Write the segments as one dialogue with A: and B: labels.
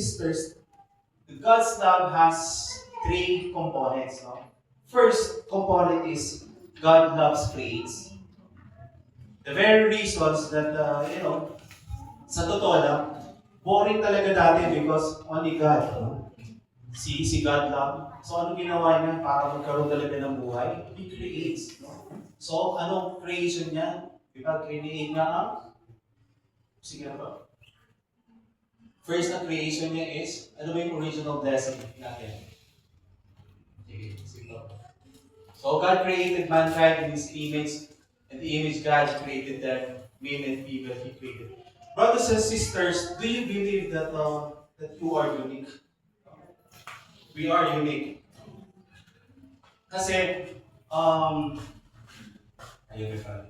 A: sisters, God's love has three components. No? First component is God loves creates. The very reasons that, sa totoo lang, boring talaga dati because only God. No? Si God love. So ano ginawa niya para magkaroon talaga ng buhay? He creates. No? So anong creation niya? Diba, create nga ang, sige ba? First na creation niya is, ano ba yung original blessing natin? Sige, sige. So God created mankind in His image, and the image God created them, male and female He created. Brothers and sisters, do you believe that you are unique? We are unique. Kasi, ayun ba?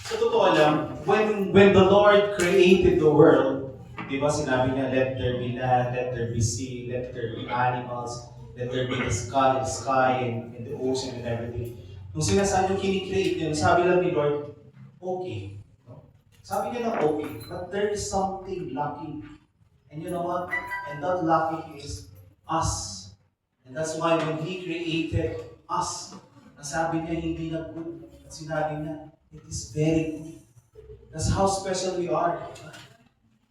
A: Sa totoo lang, when the Lord created the world, di ba sinabi niya, let there be land, let there be sea, let there be animals, let there be the sky and the ocean and everything. Nung sinasabi yung kinikreate niya, sabi lang ni Lord, okay. No? Sabi niya lang okay, but there is something lacking. And you know what? And that lacking is us. And that's why when He created us, nasabi niya hindi na good. At sinabi niya, it is very good. That's how special we are.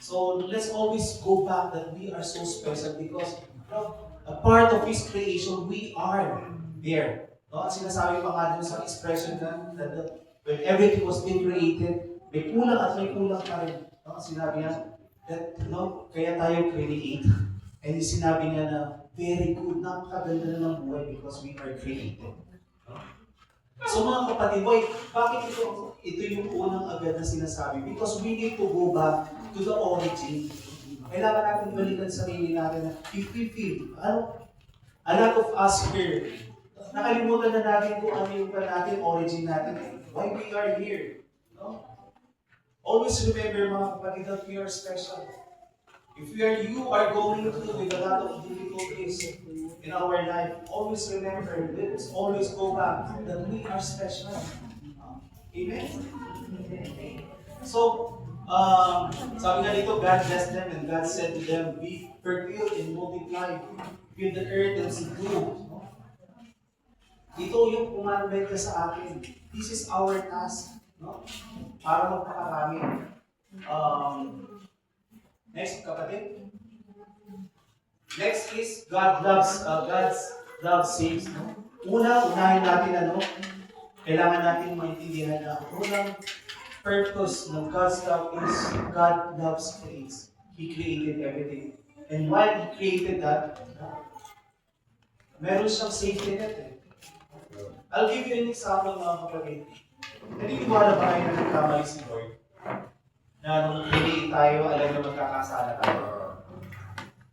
A: So let's always go back that we are so special because a part of His creation, we are there. No? At sinasabi pa nga dun sa expression na that when everything was being created, may kulang at may kulang pa rin. No? Sinabi niya that kaya tayo create. And sinabi niya na very good, napakaganda na ng buhay because we are created. So mga kapatid, bakit ito yung unang agad na sinasabi? Because we need to go back to the origin. Kailangan natin balikan sa sarili natin na if we feel, a lot of us here, nakalimutan na natin kung ano yung natin, origin natin, why we are here. No? Always remember mga kapatid that we are special. If you are going through with a lot of difficulties in our life, always remember, let's always go back that we are special. Amen? So, sabi nga dito, God blessed them and God said to them, be fertile and multiply, fill the earth and subdue. Ito yung commandment ka sa akin. This is our task. No? Para magpakarami. Next, kapatid. Next is God's love saves. No? Unahin natin kailangan natin maintindihan na unang purpose ng God's love is God loves creates. He created everything. And while He created that, meron siyang safety net. I'll give you an example mga kapatid. Naniniwala ba kayo na nagkamali si Lord? Na nung create tayo, alam na magkakasala tayo.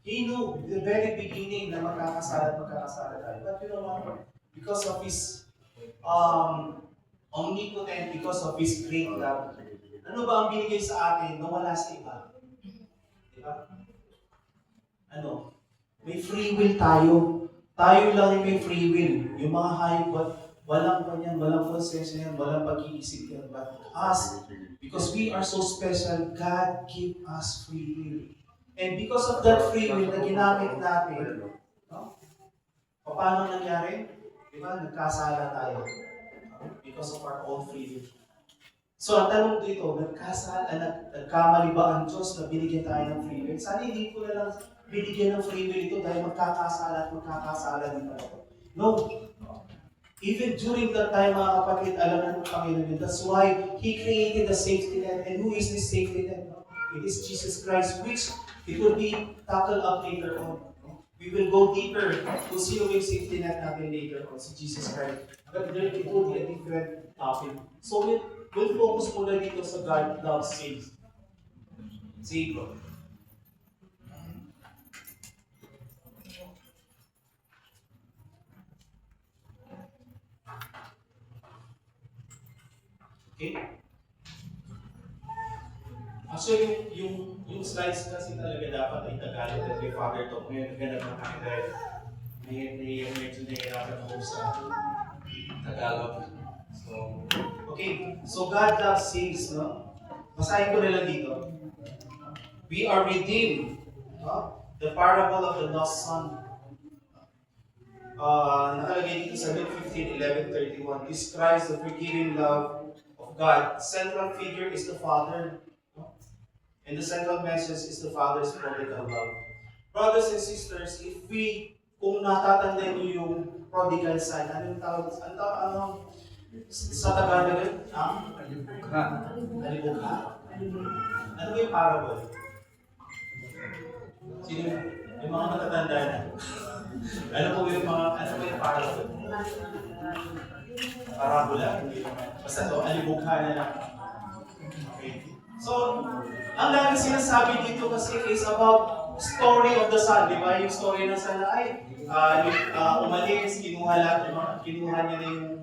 A: He knew the very beginning na magkakasala tayo. But you know what? Because of His omnipotent, because of His great love, ano ba ang binigay sa atin na wala sa iba? Diba? May free will tayo. Tayo lang yung may free will. Yung mga hayop, walang kanyan, walang konsensya yan, walang pag-iisip yan. But us, because we are so special, God gave us free will. And because of that free will na ginamit natin, paano nangyari? Diba? Nagkasala tayo. Because of our own free will. So ang tanong dito, nagkamali ba ang Diyos na binigyan tayo ng free will? Sana hindi ko na lang binigyan ng free will ito dahil magkakasala din pala ito. No. Even during that time, mga kapatid, alam na ng Panginoon yun. That's why He created a safety net. And who is this safety net? It is Jesus Christ, which it will be tackled up later on. We will go deeper kung sino yung safety net natin later on, si Jesus Christ. But it will be a different topic. So we'll focus muna dito sa God loves saves. Save God. Okay? Actually, yung slides kasi talaga dapat ay Tagalog at may Father Talk. Ngayon, ganap na kami dahil medyo nahihirapan ako sa Tagalog. So, okay. So, God loves saves, no? Basahin ko na lang dito. We are redeemed. The parable of the lost son. Nakalagay dito sa Luke 15:11-31 describes the forgiving love of God. Central figure is the Father. And the central message is the Father's prodigal love. Brothers and sisters, kung natatandaan niyo yung prodigal son, anong tawag? Sa Tagalog, Alibugha. Ano ba yung parable? Sino? Yung mga matatanda na. Ano po yung parable? Parabola? Basta to, alibugha na lang. Okay. So, ang lagi sinasabi dito kasi is about story of the son, di ba? Yung story ng son na umalis, kinuha niya na yung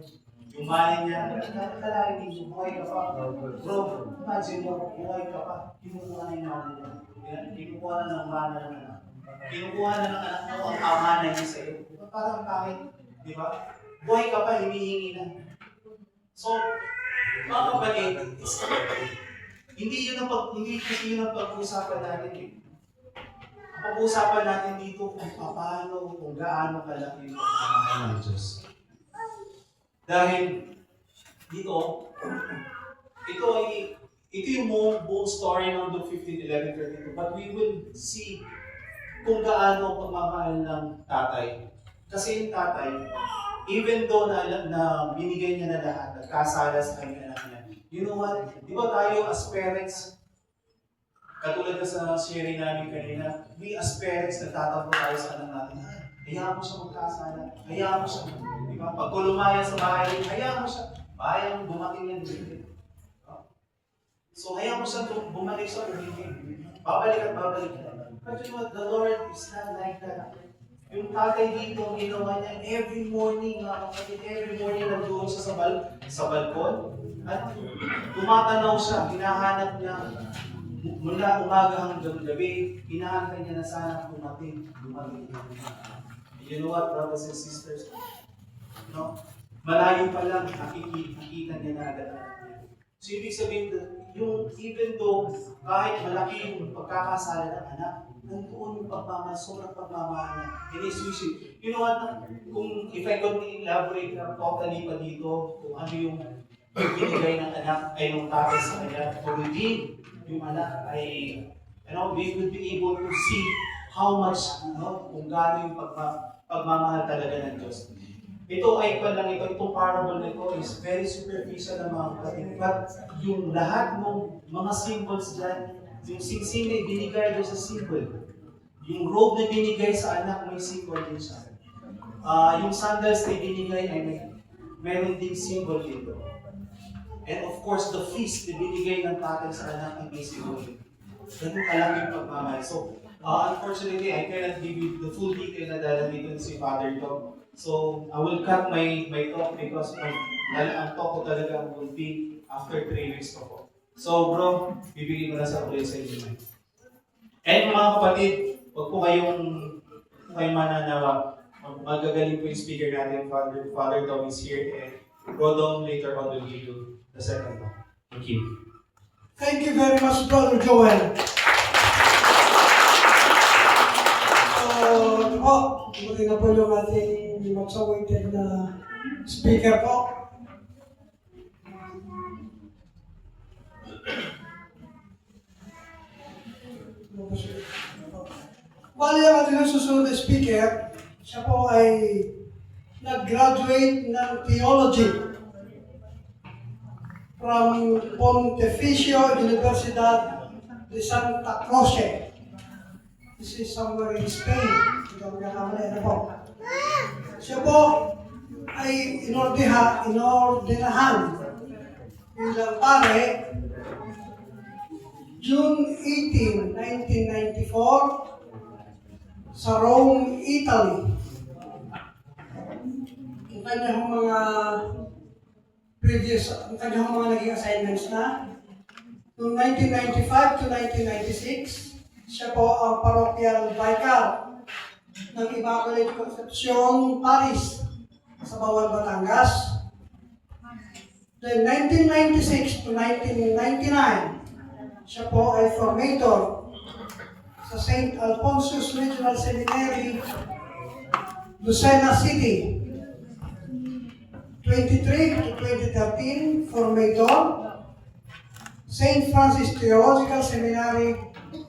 A: money niya. Kalahin niyo, buhay ka pa. Bro, imagine mo, buhay ka pa. Kinukuha na yung money niya. Kinukuha na ng mana ng anak. Kinukuha na ng anak mo ang amana niya sa iyo. Parang kahit, di ba? Buhay ka pa, hinihingi na. So, mga kapatid, hindi kasi yun ang pag-uusapan natin eh. Ang pag-uusapan natin dito kung gaano kalaki yung pagmamahal ng Diyos. Dahil dito yung buong story ng Luke 15:11-32, but we will see kung gaano pagmamahal ng tatay. Kasi yung tatay, even though na binigay niya na lahat, nagkasala sa kanya anak niya, you know what? Di ba tayo as parents, katulad na sa sharing namin kanina, we as parents, nagtatampo tayo sa anak natin. Hayaan mo siya magkasala. Hayaan mo siya. Di ba? Pag kulumaya sa bahay, hayaan mo siya. Bahay mo, dumating yan. So, hayaan mo siya bumalik sa ulitin. Babalik at babalik. But you know what? The Lord is not like that. Yung tatay dito, ang ginawa niya, every morning, nagdoon siya sa balkon. At tumatanaw siya, hinahanap niya mula umaga hanggang gabi, hinahantay niya na sana dumating. You know what, brothers and sisters? No? Malayo pa lang, nakikita niya na agad. So, ibig sabihin, even though kahit malaki yung pagkakasala ng anak, nandoon yung pagmamahal, sobrang pagmamahal niya. You know what, if I could elaborate totally pa dito, kung ano yung binigay ng anak ay yung tatay sa kanya, to redeem yung anak ay, we would be able to see how much, kung gaano yung pagmamahal talaga ng Diyos. Ito ay itong parable nito is very superficial na mga kapatid. But yung lahat ng mga symbols dyan, yung singsing na binigay doon sa symbol, yung robe na binigay sa anak, may symbol din siya. Yung sandals na binigay ay meron ding symbol dito. And of course, the feast na binigay ng tatay sa anak ay may symbol dito. Ganun kalaki yung pagmamahal. So, unfortunately, I cannot give you the full detail na dala dito si Father Dog. So, I will cut my talk because ang talk ko talaga will be after 3 weeks ko po. So, bro, bibigyan ko na sa ulit sa inyo. And mga kapatid, huwag po kayong mananawa. Magagaling po yung speaker natin, Father Dog is here, and Rodom later on will give you the second talk. Thank you.
B: Thank you very much, Brother Joel. Muli na po yung ating mag-awaited na speaker po. Bali ang ating susunod na speaker, siya po ay nag-graduate ng theology from Pontificio Universidad de Santa Croce. This is somewhere in Spain. Ito magkakamali na po. Siya po ay inordinahan bilang pare June 18, 1994 sa Rome, Italy. Ang kanyang mga naging assignments na. Noong 1995 to 1996, siya po ang parochial vicar ng Immaculate Concepcion Parish sa Bawal, Batangas. Then 1996 to 1999, siya po ay formator sa St. Alphonsus Regional Seminary, Lucena City. 23 to 2013, Formidor, St. Francis Theological Seminary,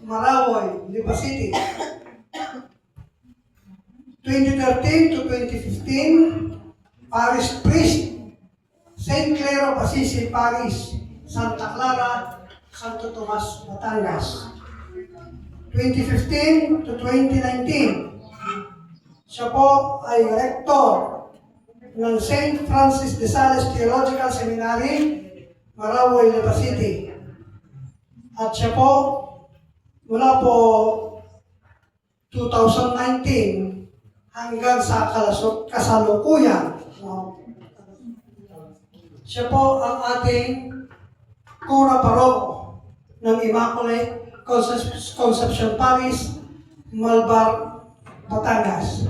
B: Marawoy, Lipa City. 2013 to 2015, Parish Priest, St. Clare of Assisi Parish, Santa Clara, Santo Tomas, Batangas. 2015 to 2019, siya po ay Rector ng St. Francis de Sales Theological Seminary, Marawoy, Lipa City. At siya po, mula po 2019 hanggang sa kasalukuyan, siya po ang ating Cura Paroko ng Immaculate Conception Parish, Malbar, Batangas.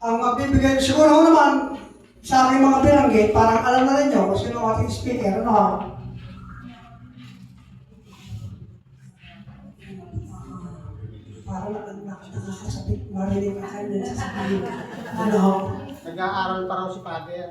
B: Ang magbibigay, siguro naman, sa aking mga binanggit, parang alam na rin nyo kung sino ang ating speaker, ano? Parang nakasabit, marinig ang kanya sa sabihin. Ano?
C: Nag-aaral pa raw si Father.